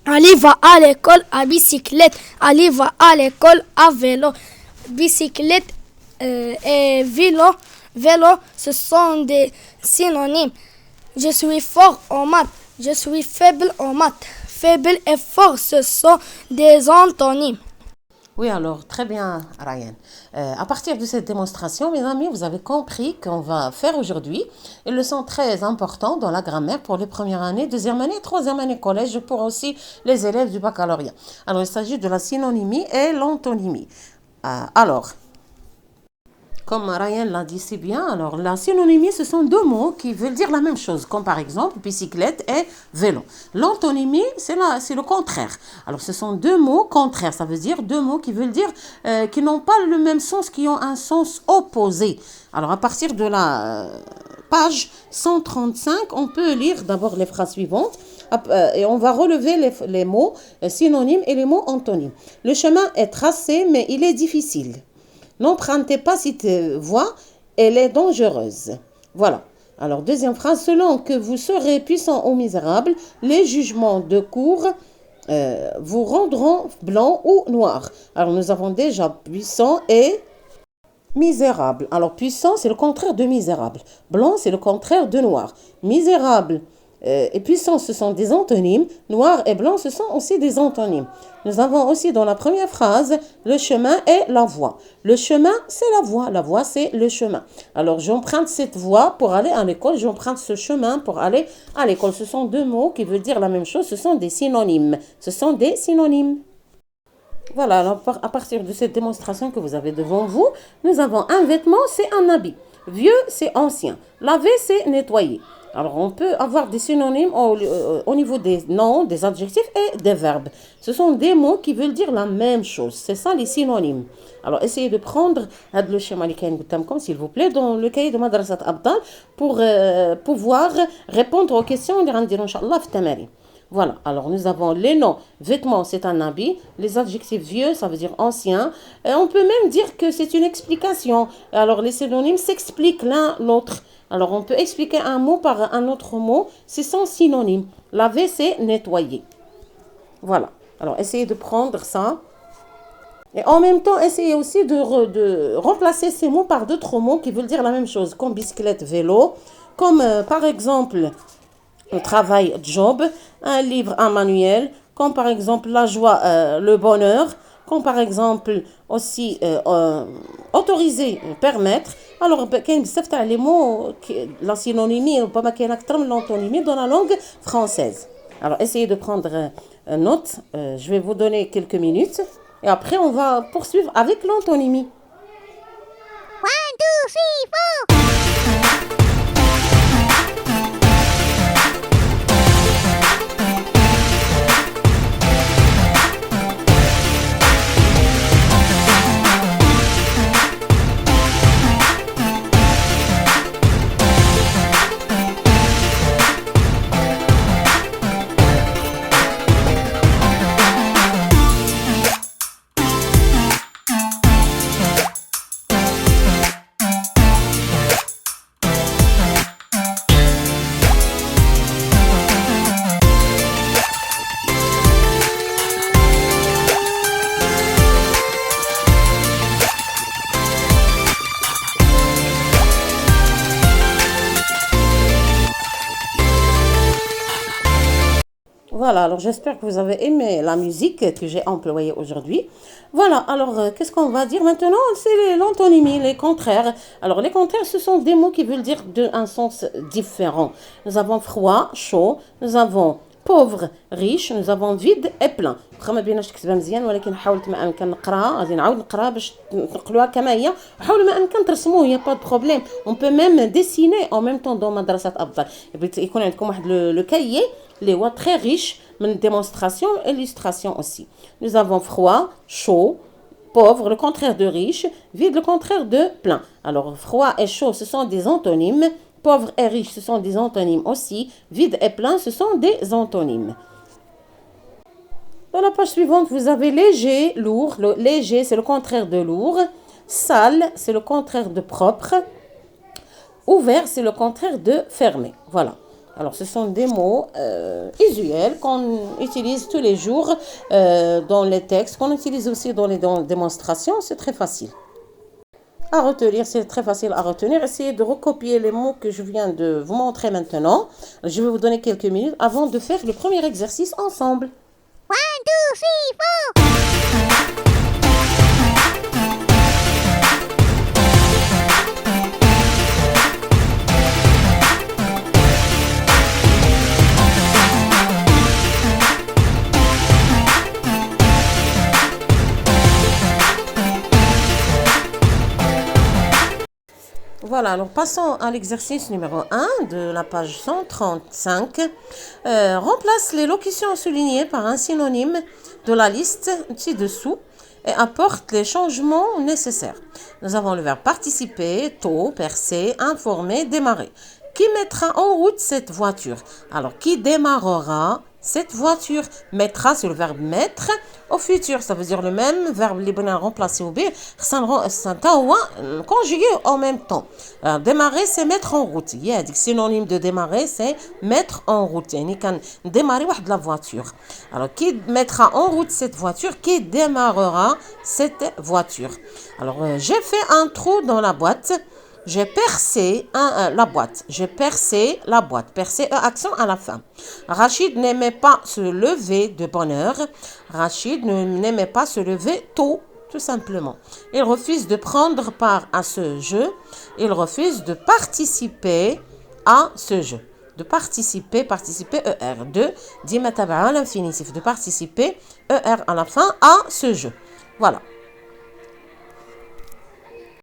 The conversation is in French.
Ali va à l'école à bicyclette. Ali va à l'école à vélo. Bicyclette et vélo. Vélo, ce sont des synonymes. Je suis fort en maths. Je suis faible en maths. Faible et fort, ce sont des antonymes. Oui, alors, très bien, Ryan. À partir de cette démonstration, mes amis, vous avez compris qu'on va faire aujourd'hui une leçon très importante dans la grammaire pour les premières années, deuxième année, troisième année collège, pour aussi les élèves du baccalauréat. Alors, il s'agit de la synonymie et l'antonymie. Alors, comme Ryan l'a dit si bien, alors la synonymie, ce sont deux mots qui veulent dire la même chose, comme par exemple bicyclette et vélo. L'antonymie, c'est le contraire. Alors ce sont deux mots contraires, ça veut dire deux mots qui veulent dire qui n'ont pas le même sens, qui ont un sens opposé. Alors à partir de la page 135, on peut lire d'abord les phrases suivantes et on va relever les mots synonymes et les mots antonymes. Le chemin est tracé, mais il est difficile. N'empruntez pas cette voie, elle est dangereuse. Voilà. Alors, deuxième phrase. Selon que vous serez puissant ou misérable, les jugements de cour vous rendront blanc ou noir. Alors, nous avons déjà puissant et misérable. Alors, puissant, c'est le contraire de misérable. Blanc, c'est le contraire de noir. Misérable et puissant, ce sont des antonymes. Noir et blanc, ce sont aussi des antonymes. Nous avons aussi dans la première phrase le chemin et la voie. Le chemin, c'est la voie. La voie, c'est le chemin. Alors, j'emprunte cette voie pour aller à l'école. J'emprunte ce chemin pour aller à l'école. Ce sont deux mots qui veulent dire la même chose. Ce sont des synonymes. Ce sont des synonymes. Voilà, alors à partir de cette démonstration que vous avez devant vous, nous avons un vêtement, c'est un habit. Vieux, c'est ancien. Laver, c'est nettoyer. Alors, on peut avoir des synonymes au niveau des noms, des adjectifs et des verbes. Ce sont des mots qui veulent dire la même chose. C'est ça les synonymes. Alors, essayez de prendre le schéma comme s'il vous plaît, dans le cahier de Madrasat Abdal pour pouvoir répondre aux questions. Voilà, alors nous avons les noms. Vêtements, c'est un habit. Les adjectifs vieux, ça veut dire ancien. Et on peut même dire que c'est une explication. Alors, les synonymes s'expliquent l'un l'autre. Alors, on peut expliquer un mot par un autre mot. C'est son synonyme. Laver, c'est nettoyer. Voilà. Alors, essayez de prendre ça. Et en même temps, essayez aussi de remplacer ces mots par d'autres mots qui veulent dire la même chose. Comme bicyclette, vélo. Comme, par exemple, le travail, job. Un livre, un manuel. Comme, par exemple, la joie, le bonheur. Comme, par exemple, aussi autoriser, permettre. Alors, les mots, la synonymie, l'antonymie dans la langue française. Alors, essayez de prendre note. Je vais vous donner quelques minutes. Et après, on va poursuivre avec l'antonymie. 1, 2, 3, 4. Voilà, alors j'espère que vous avez aimé la musique que j'ai employée aujourd'hui. Voilà, alors qu'est-ce qu'on va dire maintenant? C'est l'antonymie, les contraires. Alors les contraires, ce sont des mots qui veulent dire un sens différent. Nous avons froid, chaud, nous avons pauvre, riche, nous avons vide et plein. واخا ما بيناش تكتبها مزيان ولكن حاولت ما امكن نقراها غادي نعاود نقراها باش تنقلوها كما هي وحاولوا ما امكن ترسموه يا با دو بروبليم اون بو ميم ديسيني en même temps dans مدرسة افضل يكون عندكم واحد لو كايي اللي هو très riche من démonstration illustration aussi. Nous avons froid, chaud, pauvre, le contraire de riche, vide, le contraire de plein. Alors froid et chaud, ce sont des antonymes. Pauvre et riche, ce sont des antonymes aussi. Vide et plein, ce sont des antonymes. Dans la page suivante, vous avez léger, lourd. Le léger, c'est le contraire de lourd. Sale, c'est le contraire de propre. Ouvert, c'est le contraire de fermé. Voilà. Alors, ce sont des mots usuels qu'on utilise tous les jours dans les textes, qu'on utilise aussi dans les démonstrations. C'est très facile à retenir, c'est très facile à retenir. Essayez de recopier les mots que je viens de vous montrer maintenant. Je vais vous donner quelques minutes avant de faire le premier exercice ensemble. 1, 2, 3, 4. Voilà, alors passons à l'exercice numéro 1 de la page 135. Remplace les locutions soulignées par un synonyme de la liste ci-dessous et apporte les changements nécessaires. Nous avons le verbe participer, tôt, percer, informer, démarrer. Qui mettra en route cette voiture? Alors, qui démarrera cette voiture? Mettra, c'est le verbe mettre au futur. Ça veut dire le même verbe اللي بنا remplacer au b conjugué en même temps. Alors, démarrer, c'est mettre en route. Il y a des synonymes de démarrer, c'est mettre en route. يعني كان démarrer واحد la voiture. Alors, qui mettra en route cette voiture? Qui démarrera cette voiture? Alors, j'ai fait un trou dans la boîte. J'ai percé la boîte. J'ai percé la boîte. Percé, accent à la fin. Rachid n'aimait pas se lever de bonne heure. Rachid n'aimait pas se lever tôt, tout simplement. Il refuse de prendre part à ce jeu. Il refuse de participer à ce jeu. De participer, ER. De, dit à l'infinitif. De participer, ER à la fin, à ce jeu. Voilà.